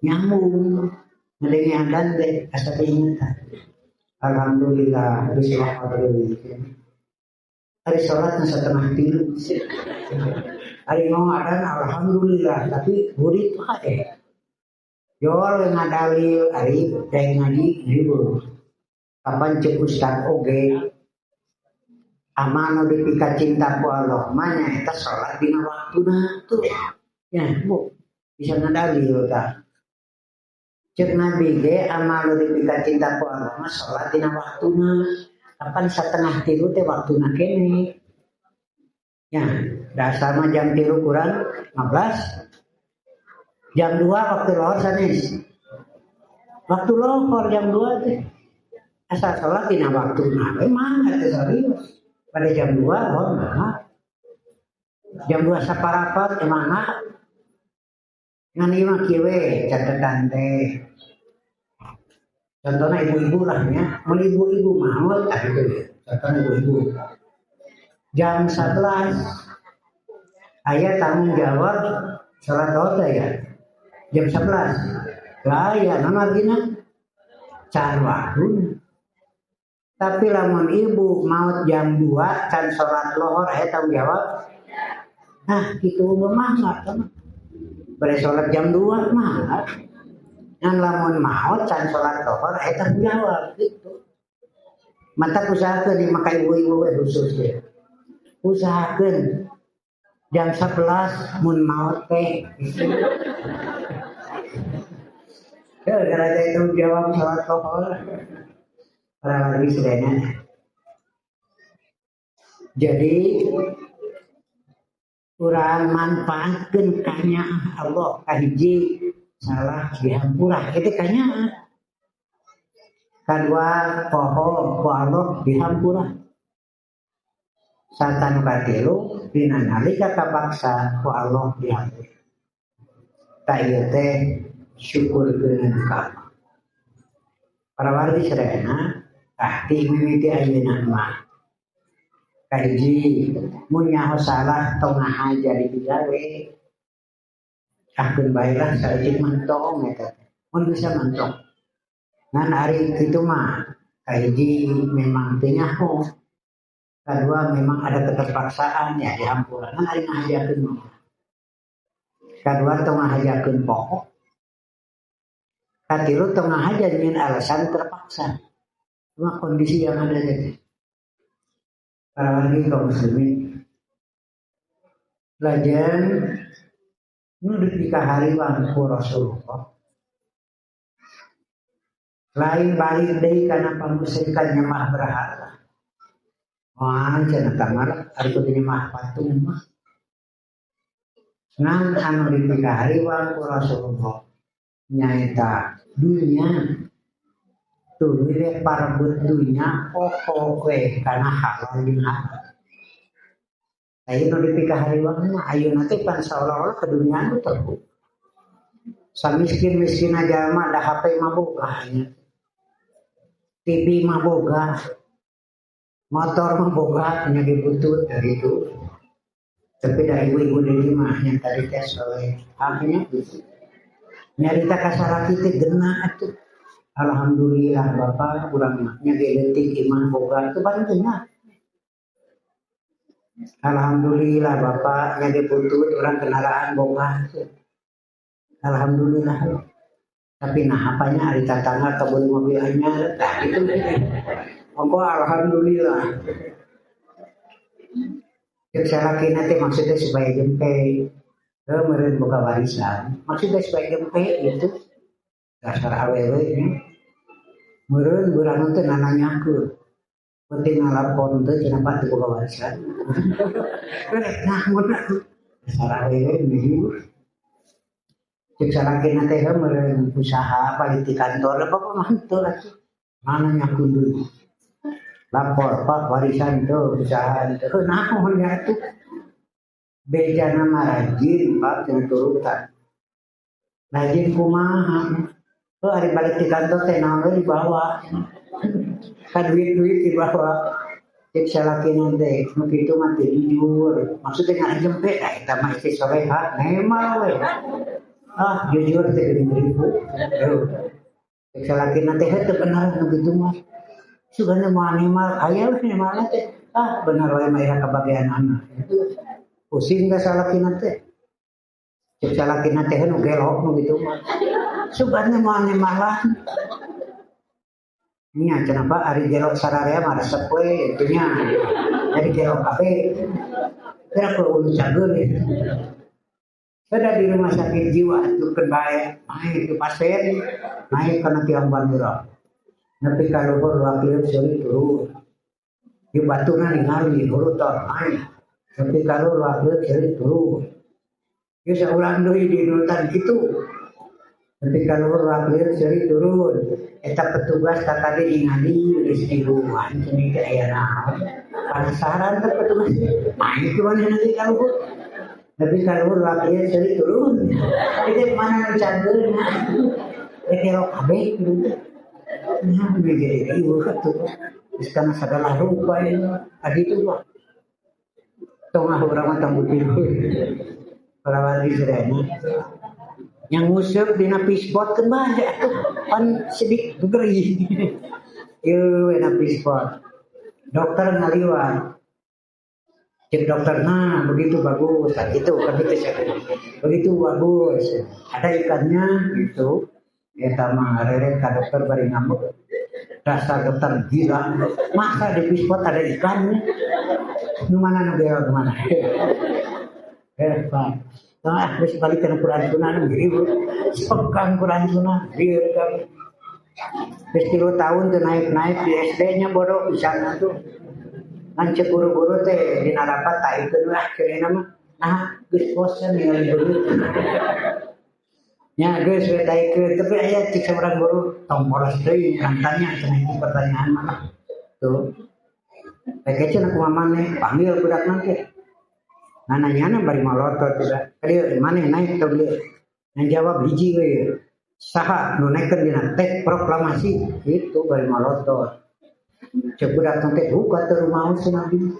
nyambung ngedengi adan teh asa ingatan. Alhamdulillah dislokor deui. Ari salat setengah 3. Ari mau ngadan alhamdulillah tapi murid wae. Jol ngadalil ari teh ngaji libur. Kapan cek ustaz oge amano dipika cinta ku Allah mana eta salat dina waktuna tuh ya bu bisa ngadalil ta cek nabi ge amano dipika cinta ku Allah mah salat dina waktuna kapan setengah 3 teh waktuna kene ya dasar mah jam 3 kurang 15 jam 2 waktu lohor sanes waktu lohor jam 2 teh asal salat dina waktuna memang eta serius pada jam 2 jam 2 saparapat emangna ngan ieu mah kieu we catetan teh contohna ibu-ibu lah nya mun ibu-ibu maot tah kitu contohna ibu-ibu jam 11 aya tanggung jawab salat teh ya jam 11 gaya naon artina can waktu. Tapi lamun ibu maut jam 2 can sholat lohor tanggung jawab Nah, gitu mah kan. Bari sholat jam 2 mah. Yang lamun maot can sholat tohor eta jawab gitu. Mata usahakeun di maka ibu-ibu khusus ya. Usahakeun jam 11 mun maot teh. Ya, gara-gara itu jawab sholat tohor. Para lagi sedana. Jadi urang manfaatkeun kanya Allah kahiji salah dihampura itu kanya kadua poho ku Allah dihampura satan katilu dina nalika kabaksa ku Allah dihampura ta ieu teh syukurkeun ka Allah para wargi sadayana ahti mimiti ayeuna mah kahiji mun nyaho salah tong ngahaja di digawe akeun bae lah saeutik mentong eta mun bisa mentong ngan ari kitu mah kahiji memang teu nyaho kadua memang ada keterpaksaan ya dihampura ngan ari ngahajakeun mah kadua tong ngahajakeun pokok katilu tong ngahaja dengan alasan terpaksa cuma kondisi yang ada tadi para wargi kaum muslimin lajan nu dipikahariwan ku Rasulullah lain balik deui kana pamusyrikan nyembah berhala wah cenah kamar ari kudu nyembah patung mah ngan anu dipikahariwan ku Rasulullah nyaeta dunia tuwire parebut dunia pokoke kana halal jeung haram. Ayeuna dipikahariwan mah ayeuna teh pan saolah-olah ke dunia nu terbuka. Samiskin-miskin aja mah da HP mah boga nya. TV mah boga. Motor mah boga nya dibutut dari itu. Tapi dari ibu-ibu deui mah nya tadi teh soleh. Akhirnya gitu. Nyarita ka salaki teh geuna atuh. Alhamdulillah Bapak urang nya geuleutik iman boga teu bantunya. Alhamdulillah Bapak nya diputut urang kendaraan boga. Alhamdulillah. Tapi nah apanya ari tatangga kebun mobil anyar tah itu. Monggo alhamdulillah. Cek salakina teh maksudnya supaya jempe. Meureun boga warisan. Maksudnya supaya jempe itu. Dasar awewe nya meureun urang teh nananyakeun penting ngalapon teh kenapa teu boga warisan nah mun dasar awewe meureun cek salakina teh meureun usaha balik di kantor apa manteu atuh nananyakeun deui lapor Pak warisan teu usaha teu naon nya atuh bejana mah rajin Pak jeung turutan rajin kumaha hari balik di kantor teh naon dibawa kan duit dibawa cek salakina teh nu kitu mah teu jujur maksudnya nggak jempe eta mah istri soleha nemal we jujur teh geuning ribu cek salakina teh teu bener nu kitu mah sugana mah nemal aya we nemal teh bener wae mah ira kabagean anak pusing ka salakina teh cek salakina teh nu gelok nu kitu mah sugana mah nemalan nya kenapa ari gelok sararea mah resep we itunya jadi gelok kafe kira ku ulu cageun ada di rumah sakit jiwa itu kebae naik ke pasien naik kana tiang bandura nepi ka luhur wakil seuli turun di batuna ningali hurutor naik nepi ka luhur wakil seuli turun geus saurang deui di nurutan kitu nepi ka luhur wakil seuli turun eta petugas tadi ningali geus diruan cenah teh aya naon pasaran teh petugas naik tuan nanti ka luhur tapi kalau wakil seri turun, itu mana canggul, kalau kabeh gitu, nah begini ibu tuh, sekarang segala rupa ini, itu pak, tengah orang tamu tidur, perawat Israel, yang ngusir di napi spot kembali, kan sedikit beri, napi spot, dokter ngaliwan. Cek dokter, nah begitu bagus, nah, itu kan itu begitu bagus. Ada ikannya gitu. Ya sama reret ke dokter bari ngambek. Dasar dokter gila. Masa di pispot ada ikannya? Nu mana nu geo kemana? Pak. Nah, terus balik ke Quran Sunnah ngiri. Sepekan Quran Sunnah, biar kami. Terus 3 tahun tuh naik-naik di SD-nya bodoh di sana tuh. Kan cek guru-guru teh di narapat tak itu lah kira mah. Nah, geus bosan ningali guru. Ya geus we taikeun tapi aya cik sabarang guru tong bolos deui tanya cenah itu pertanyaan mana. Tuh. Kayak cenah kumaha maneh panggil budak nanti. Nah nanyana bari malotot udah. Kadieu maneh naik teu dieu. Yang jawab hiji we. Saha nu naikeun dina teks proklamasi itu bari malotot. Cek budak teh buka teu rumah cenah abdi.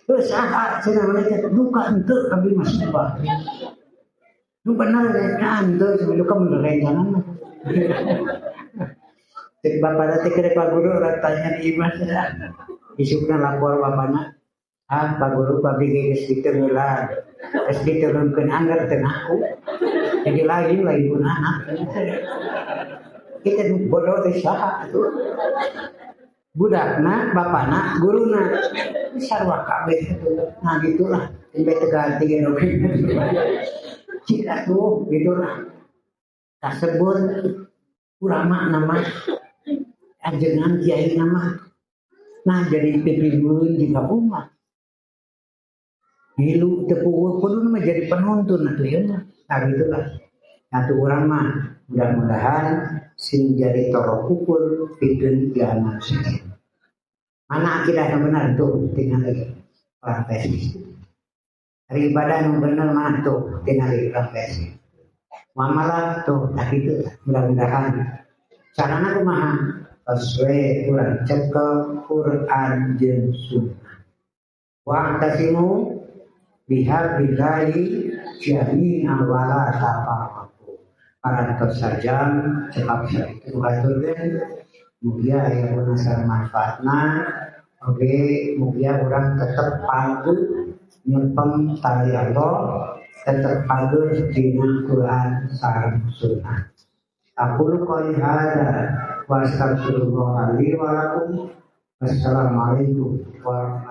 Terus saha cenah maneh buka henteu abdi mah sumpah. Nu benar kan henteu sebelum kamu rencangan mah. Cek bapak teh keur Pak Guru urang tanya di imah cenah. Isukna lapor bapana. Ah Pak Guru abdi geus diteulan. Geus diturunkeun anggar teu ngaku. Jadi lain pun anak. Kita bodoh teh saha atuh. Budakna, bapana, guruna. Sarua kabeh nah gitulah. Sampai teganti ge cik atuh gitulah. Kasebut ulama nama ajengan kiai nama. Nah jadi pipiun juga umat. Hilu tepuk kudu mah jadi penuntun atuh ya mah. Nah gitulah. Atuh urang mah mudah-mudahan sing jadi tolok ukur pikeun jangan sedih. Mana akidah yang benar tuh tinggal lagi profesi. Hari ibadah yang benar mana tuh tinggal lagi profesi. Muamalah tuh tak itu mudah-mudahan carana kumaha sesuai Quran cekel Quran jeung sunnah. Wa tasimu bihabillahi jami'an wala tafarraqu. Parantos saja cekap itu katurkeun mugia aya punasar manfaatna oge mugia urang tetep padu nyepeng tali Allah tetep padu dina Quran sareng sunnah. Aqulu qouli hadza wa astaghfirullah li wa lakum. Wassalamualaikum warahmatullahi